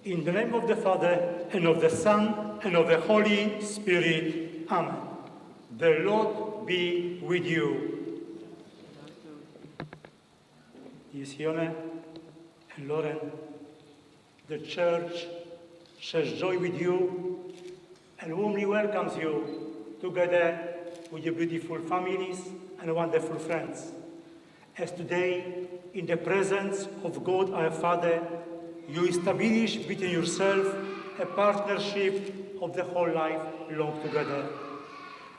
In the name of the Father, and of the Son, and of the Holy Spirit. Amen. The Lord be with you. Dear Sione and Lauren, the Church shares joy with you and warmly welcomes you together with your beautiful families and wonderful friends. As today, in the presence of God our Father, you establish between yourself a partnership of the whole life long together.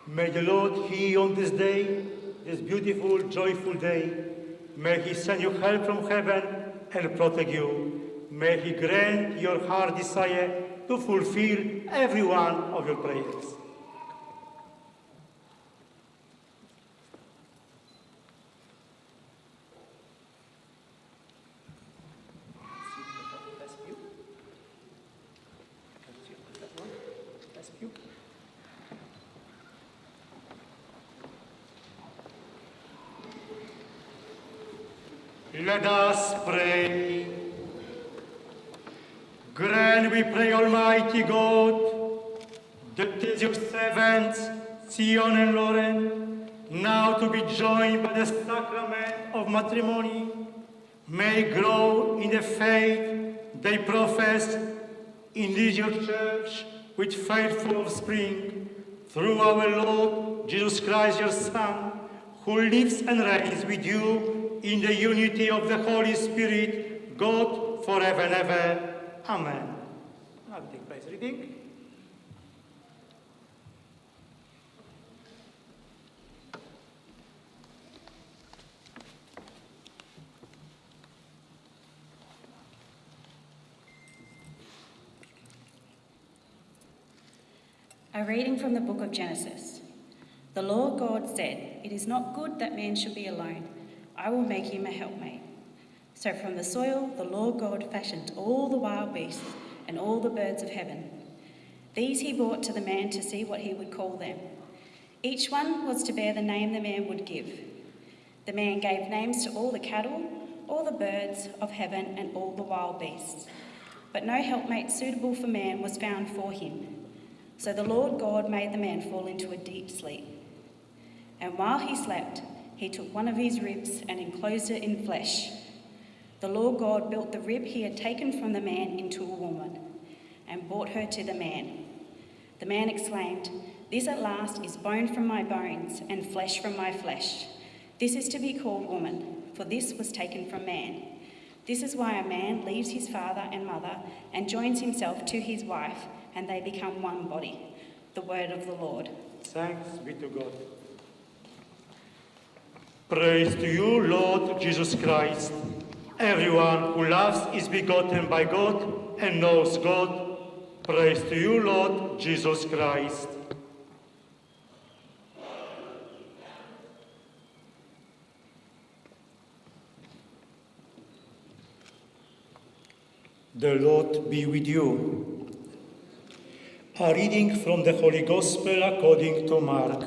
May the Lord hear you on this day, this beautiful, joyful day. May He send you help from heaven and protect you. May He grant your heart desire to fulfill every one of your prayers. Let us pray. Grant, we pray, Almighty God, that these your servants, Sione and Lauren, now to be joined by the sacrament of matrimony, may grow in the faith they profess in this your church with faithful offspring, through our Lord Jesus Christ, your Son, who lives and reigns with you in the unity of the Holy Spirit, God, forever and ever. Amen. Now we take place reading. A reading from the book of Genesis. The Lord God said, "It is not good that man should be alone. I will make him a helpmate." So from the soil the Lord God fashioned all the wild beasts and all the birds of heaven. These he brought to the man to see what he would call them. Each one was to bear the name the man would give. The man gave names to all the cattle, all the birds of heaven, and all the wild beasts. But no helpmate suitable for man was found for him. So the Lord God made the man fall into a deep sleep. And while he slept, he took one of his ribs and enclosed it in flesh. The Lord God built the rib he had taken from the man into a woman and brought her to the man. The man exclaimed, "This at last is bone from my bones and flesh from my flesh. This is to be called woman, for this was taken from man. This is why a man leaves his father and mother and joins himself to his wife, and they become one body." The word of the Lord. Thanks be to God. Praise to you, Lord Jesus Christ. Everyone who loves is begotten by God and knows God. Praise to you, Lord Jesus Christ. The Lord be with you. A reading from the Holy Gospel according to Mark.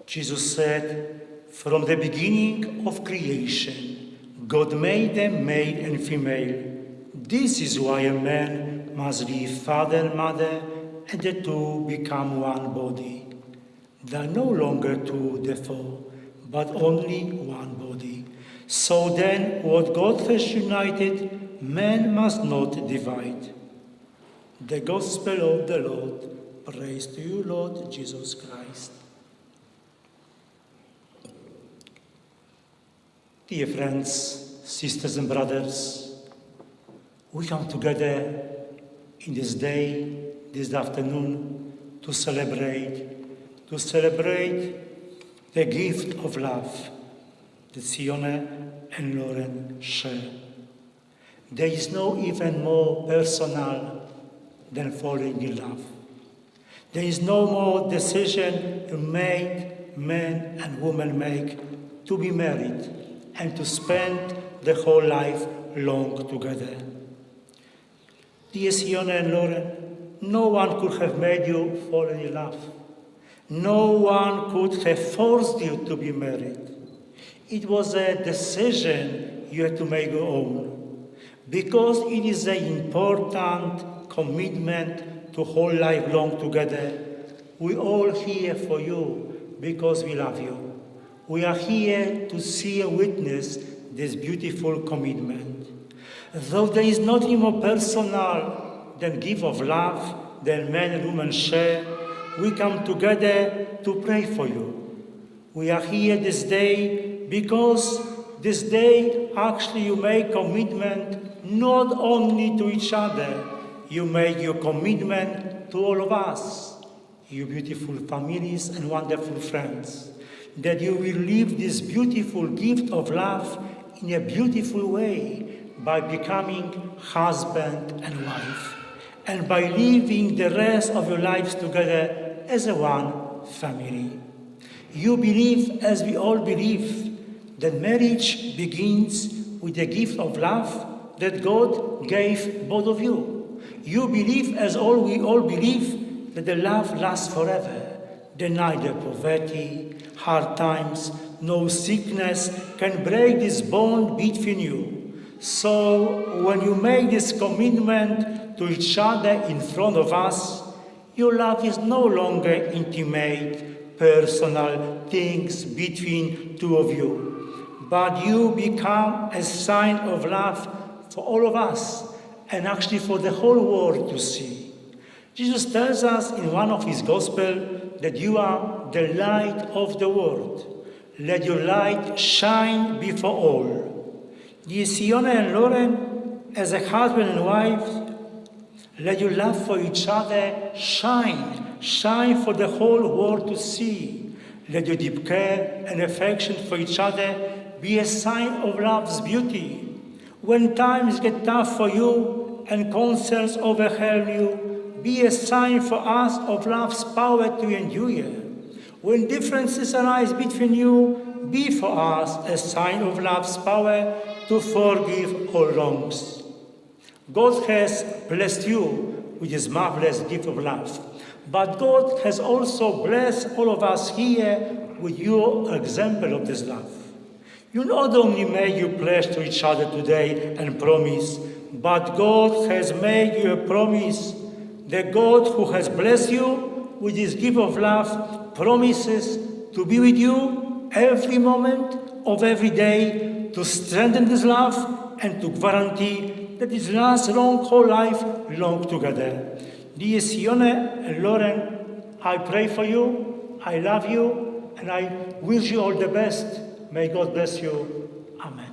Jesus said, "From the beginning of creation, God made them male and female. This is why a man must leave father and mother, and the two become one body. They are no longer two, therefore, but only one body. So then, what God has united, man must not divide." The Gospel of the Lord. Praise to you, Lord Jesus Christ. Dear friends, sisters and brothers, we come together in this day, this afternoon, to celebrate the gift of love that Sione and Lauren share. There is no even more personal than falling in love. There is no more decision man and woman make to be married and to spend the whole life long together. Dear Sione and Lauren, no one could have made you fall in love. No one could have forced you to be married. It was a decision you had to make your own, because it is an important commitment to whole life long together. We all here for you because we love you. We are here to see and witness this beautiful commitment. Though there is nothing more personal than gift of love that man and woman share, we come together to pray for you. We are here this day because this day actually you make commitment not only to each other, you make your commitment to all of us, you beautiful families and wonderful friends, that you will live this beautiful gift of love in a beautiful way by becoming husband and wife, and by living the rest of your lives together as a one family. You believe, as we all believe, that marriage begins with the gift of love that God gave both of you. You believe, as we all believe, that the love lasts forever, that neither poverty, hard times, no sickness can break this bond between you. So when you make this commitment to each other in front of us, your love is no longer intimate, personal things between two of you, but you become a sign of love for all of us and actually for the whole world to see. Jesus tells us in one of his Gospels that you are the light of the world. Let your light shine before all. Dear Sione and Lauren, as a husband and wife, let your love for each other shine. Shine for the whole world to see. Let your deep care and affection for each other be a sign of love's beauty. When times get tough for you and concerns overwhelm you, be a sign for us of love's power to endure. When differences arise between you, be for us a sign of love's power to forgive all wrongs. God has blessed you with his marvelous gift of love, but God has also blessed all of us here with your example of this love. You not only made you pledge to each other today and promise, but God has made you a promise. The God who has blessed you with his gift of love promises to be with you every moment of every day, to strengthen this love and to guarantee that it lasts long whole life long together. Dear Sione and Lauren, I pray for you, I love you, and I wish you all the best. May God bless you. Amen.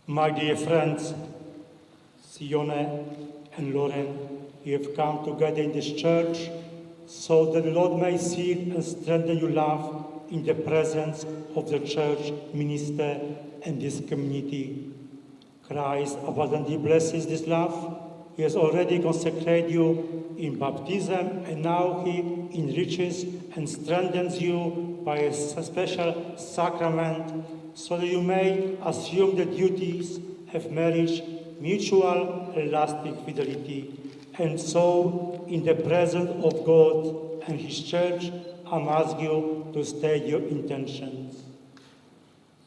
My dear friends, Sione and Lauren, we have come together in this church so that the Lord may seal and strengthen your love in the presence of the church minister and this community. Christ abundantly blesses this love. He has already consecrated you in baptism, and now he enriches and strengthens you by a special sacrament, so that you may assume the duties of marriage, mutual and lasting fidelity. And so, in the presence of God and his church, I ask you to state your intentions.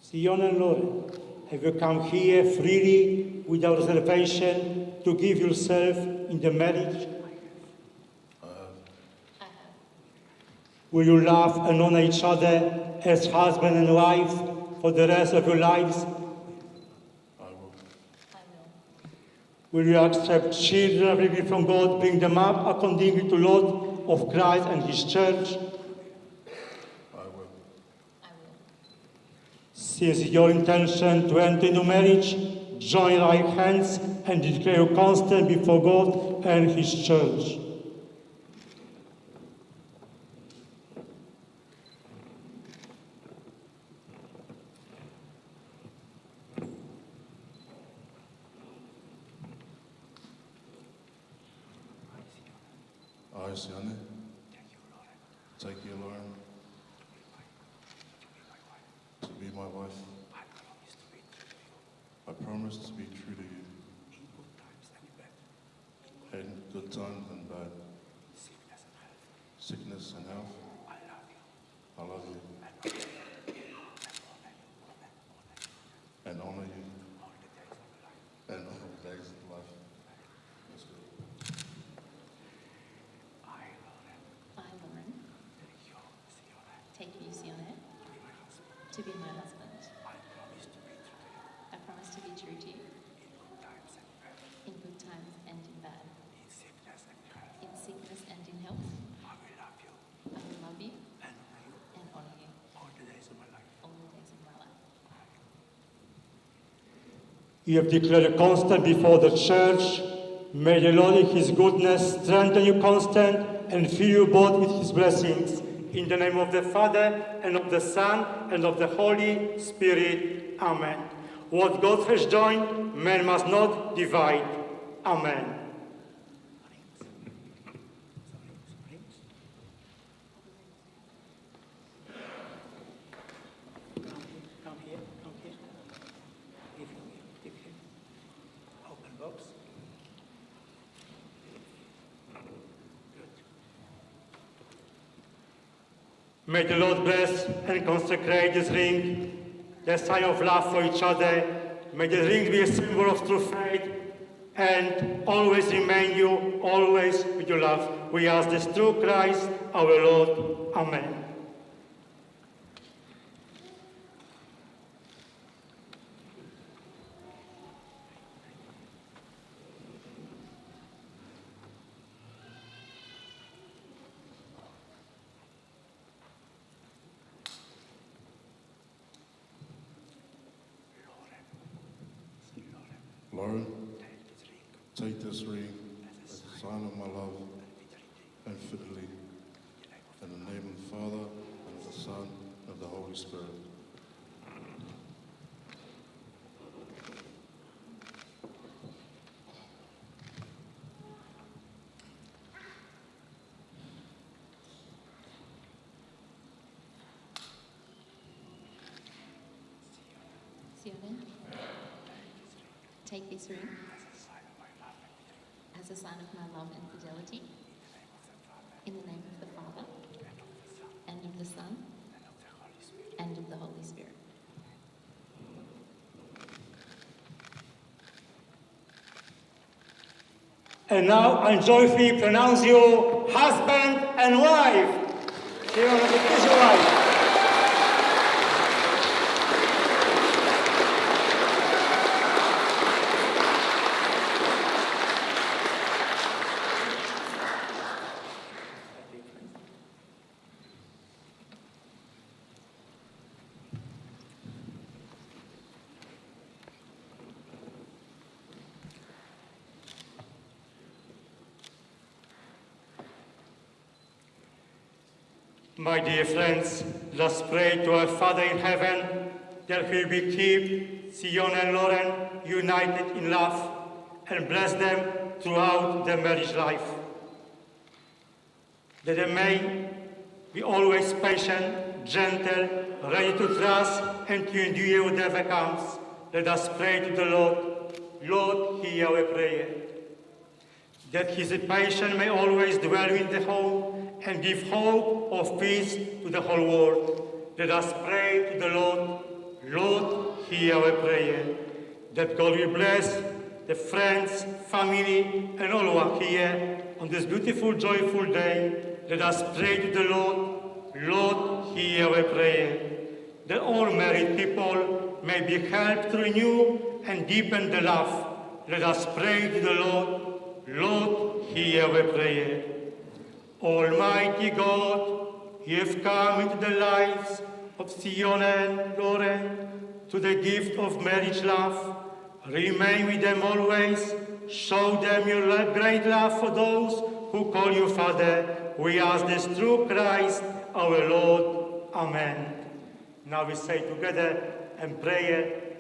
Sione and Lauren, have you come here freely, without reservation, to give yourself in the marriage? Will you love and honor each other as husband and wife for the rest of your lives? I will. Will you accept children received from God, bring them up according to the Lord of Christ and his church? I will. Since your intention to enter into marriage, join right hands and declare your constant before God and his church. I, Sione, take you, Lauren, to be my wife. I promise to be true to you in good times and bad, sickness and health. I love you and honor you and all the days of life. Let's go. I, Lauren, take you, Sione, to be my husband. I promise to be true to you in good times and in bad, in sickness and in health. I will love you and honor you all the days of my life. You have declared a constant before the church. May the Lord in his goodness strengthen you constant and fill you both with his blessings. In the name of the Father, and of the Son, and of the Holy Spirit. Amen. What God has joined, man must not divide. Amen. Come here. Give him. Open box. May the Lord bless and consecrate this ring, the sign of love for each other. May the ring be a symbol of true faith and always remain you, always with your love. We ask this through Christ our Lord. Amen. Lord, take this ring as a sign of my love and fidelity. In the name of the Father, and of the Son, and of the Holy Spirit. Sione, take this ring as a sign of my love and fidelity. In the name of the Father, and of the Son, and of the Holy Spirit. And now I joyfully pronounce you husband and wife. Sione, it is your wife. My dear friends, let's pray to our Father in heaven that He will keep Sione and Lauren united in love and bless them throughout their marriage life. That they may be always patient, gentle, ready to trust and to endure whatever comes. Let us pray to the Lord. Lord, hear our prayer. That His patience may always dwell in the home and give hope of peace to the whole world. Let us pray to the Lord. Lord, hear our prayer. That God will bless the friends, family, and all who are here on this beautiful, joyful day. Let us pray to the Lord. Lord, hear our prayer. That all married people may be helped to renew and deepen the love. Let us pray to the Lord. Lord, hear our prayer. Almighty God, you have come into the lives of Sione and Lauren to the gift of marriage love. Remain with them always. Show them your great love for those who call you Father. We ask this through Christ our Lord. Amen. Now we say together and prayer.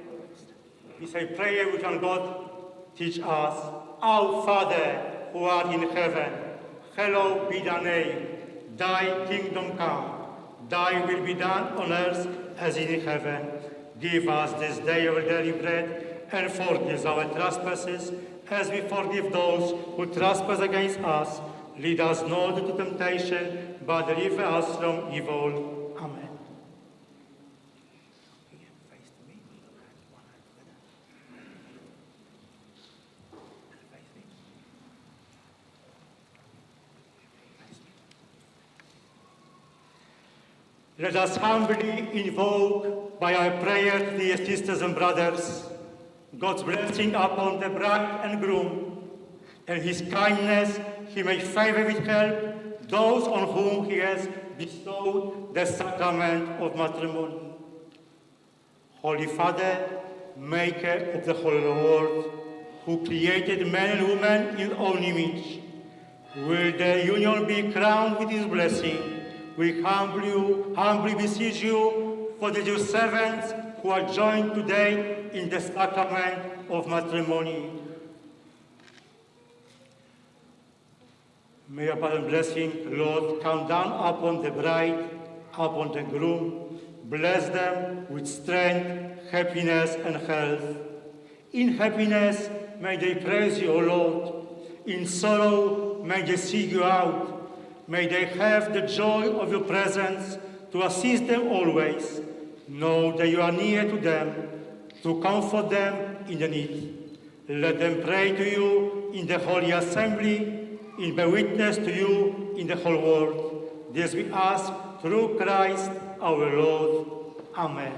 We say prayer which can God teach us. Our Father, who art in heaven, hallowed be thy name. Thy kingdom come. Thy will be done on earth as in heaven. Give us this day our daily bread, and forgive our trespasses, as we forgive those who trespass against us. Lead us not into temptation, but deliver us from evil. Amen. Let us humbly invoke by our prayer, dear sisters and brothers, God's blessing upon the bride and groom, and His kindness He may favor with help those on whom He has bestowed the sacrament of matrimony. Holy Father, maker of the whole world, who created man and woman in his own image. Will their union be crowned with his blessing? We humbly beseech you for the dear servants who are joined today in the sacrament of matrimony. May your Father's blessing, Lord, come down upon the bride, upon the groom. Bless them with strength, happiness, and health. In happiness, may they praise you, O Lord. In sorrow, may they seek you out. May they have the joy of your presence to assist them always. Know that you are near to them, to comfort them in the need. Let them pray to you in the Holy Assembly, and bear witness to you in the whole world. This we ask through Christ our Lord. Amen.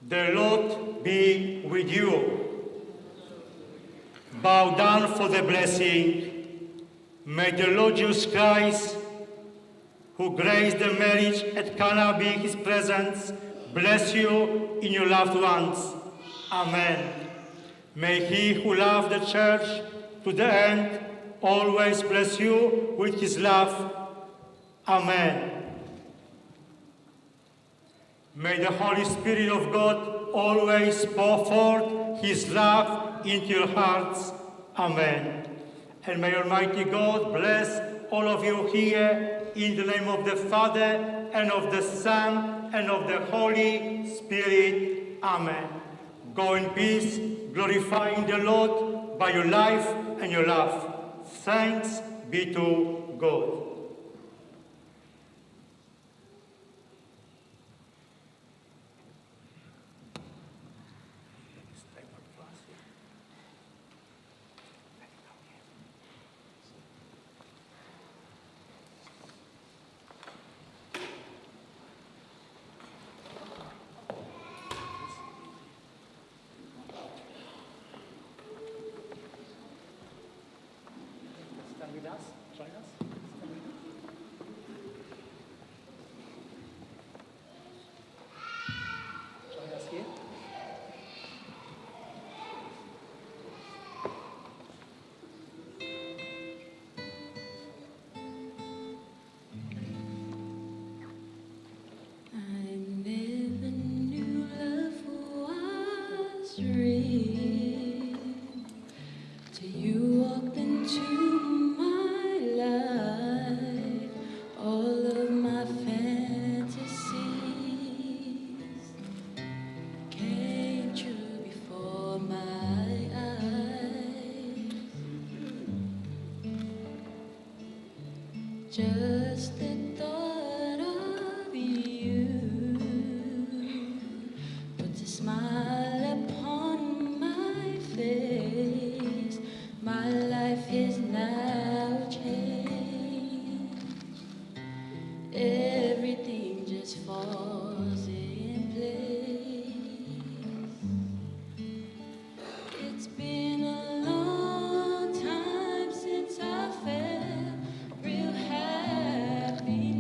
The Lord be with you. Bow down for the blessing. May the Lord Jesus Christ, who graced the marriage at Cana, be his presence, bless you in your loved ones. Amen. May he who loved the church to the end always bless you with his love. Amen. May the Holy Spirit of God always pour forth his love into your hearts. Amen. And may Almighty God bless all of you here in the name of the Father, and of the Son, and of the Holy Spirit. Amen. Go in peace, glorifying the Lord by your life and your love. Thanks be to God. With us, join us. Join us here. I never knew love was real till you walked into all of my fantasies came true before my eyes. Just the thought of you puts a smile upon my face. My life is now changed. Everything just falls in place. It's been a long time since I felt real happy.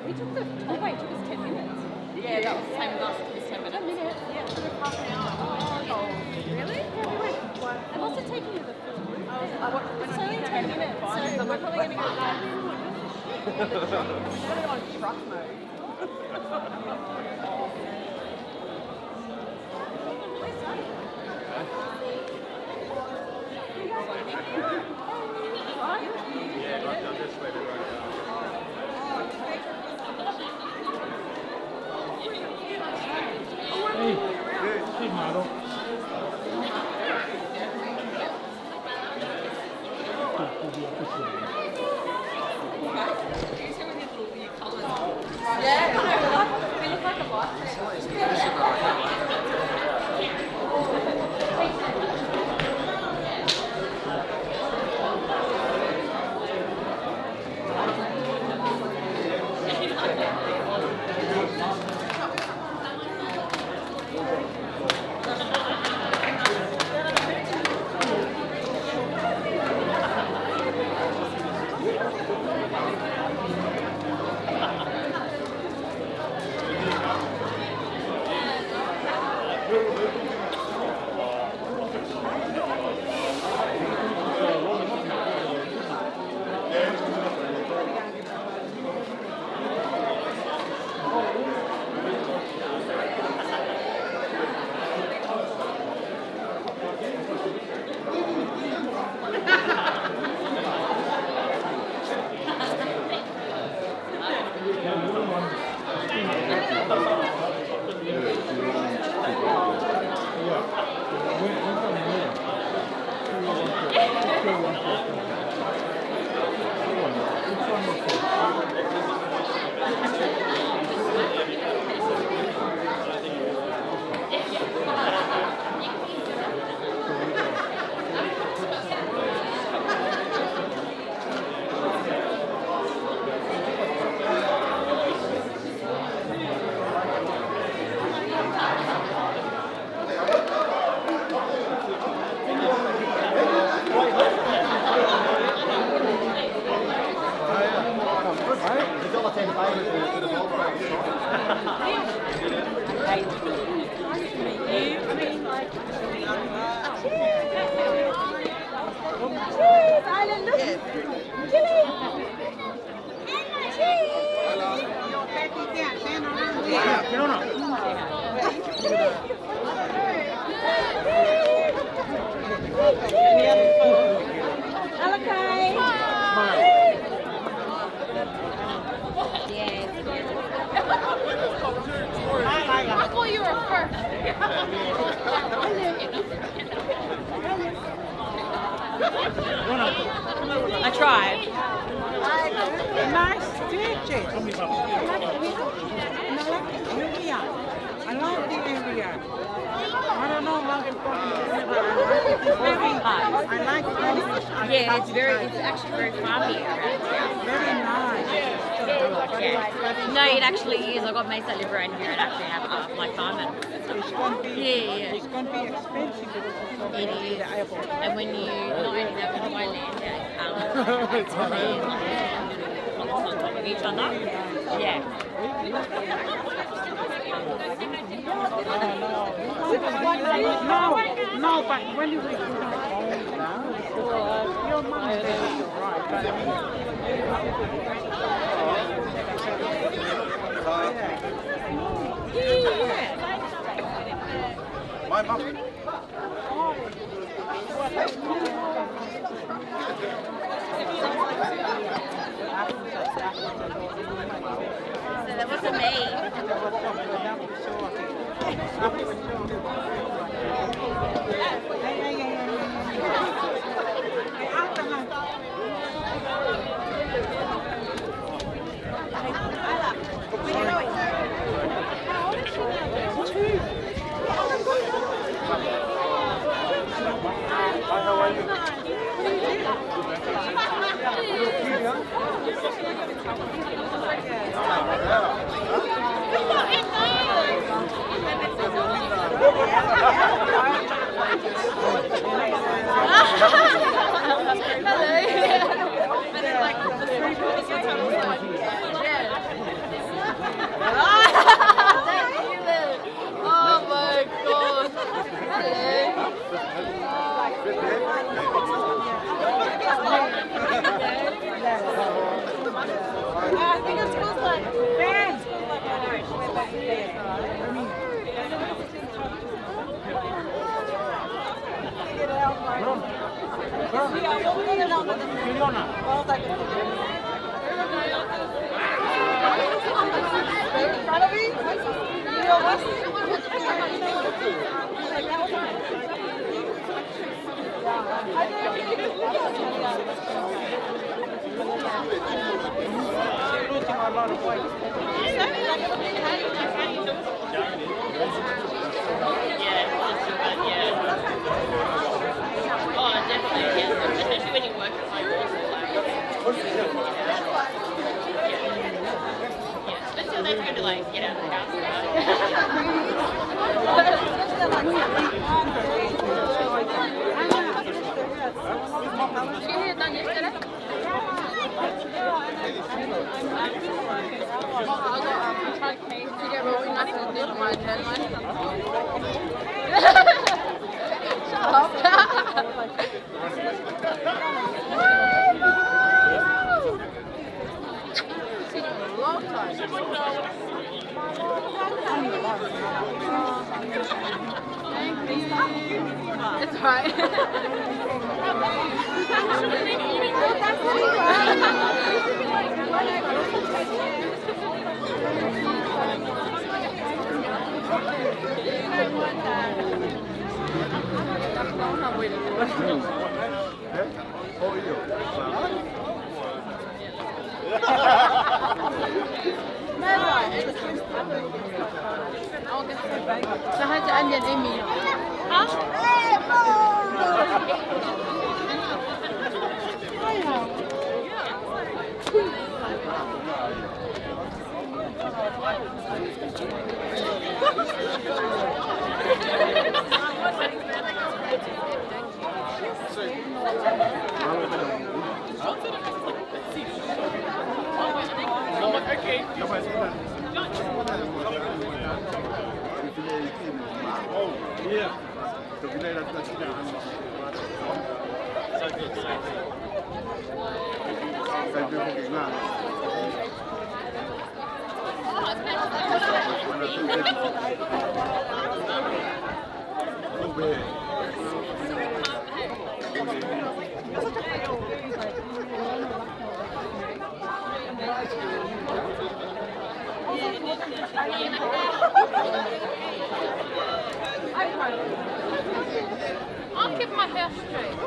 We took the wait, it took us 10 minutes. Yeah, that was the same with us. It was 10 minutes. 10 minutes? Yeah, it took us half an hour. Oh, really? Yeah, we went. They must have taken you to the film. It's only 10 minutes, so we're probably going to go back. We're going to go on truck mode. Hey, model. I thought you were first. I tried. Nice stitches. I like the area. I don't know how important it is, but I like it. It's very hot. I like it. Yeah, it's actually very farmy around here. Very nice. Yeah. No, it actually is. I've got mates that live around here and actually have like farming. It's going to be, Yeah. It's going to be expensive because it's not It going to be is. the airport. And when you not only that, when you buy land, it's land on top of each other. Yeah. No, but when you reach your mom is My mum. So that wasn't me. It's right. Sao hai chị ăn nhận em mì hả? I'll keep my hair straight.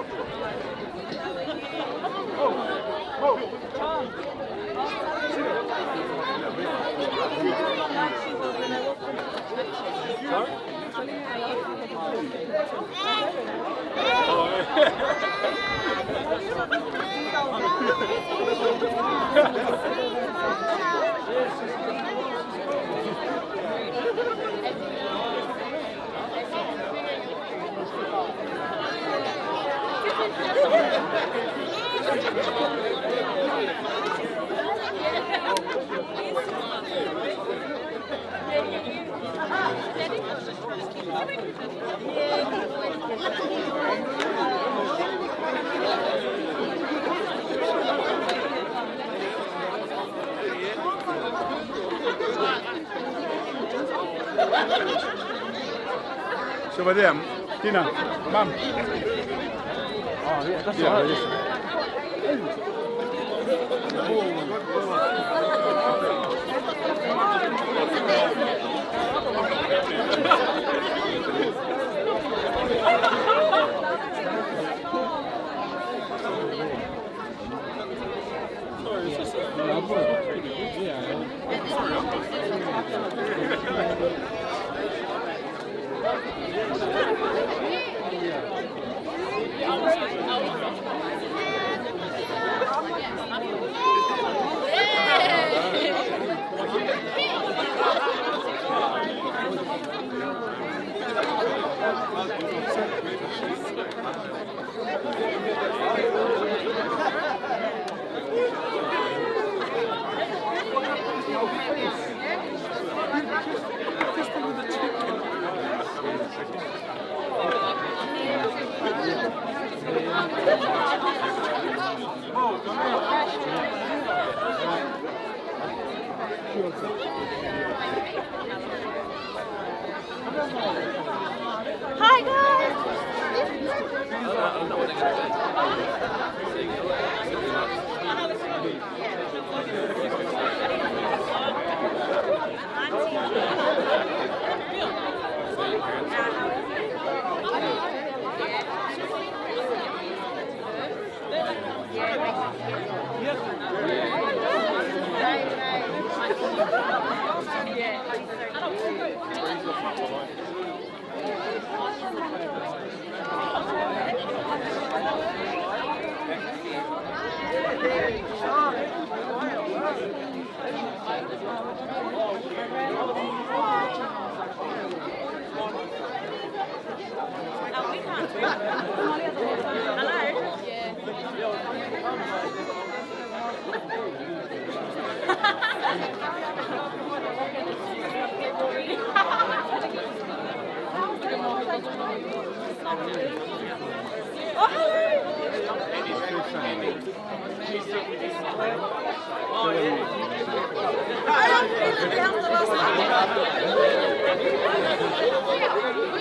So bei dem, Tina, Mom. Oh, yeah, that's all right. Hi guys!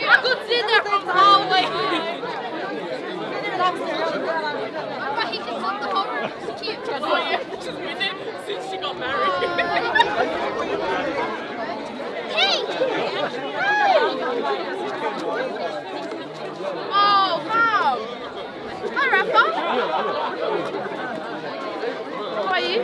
I could see there from the hallway. But he can look the horror. It's cute. Oh yeah, she's been there since she got married. Hey! Oh wow! Hi Rafa. How are you?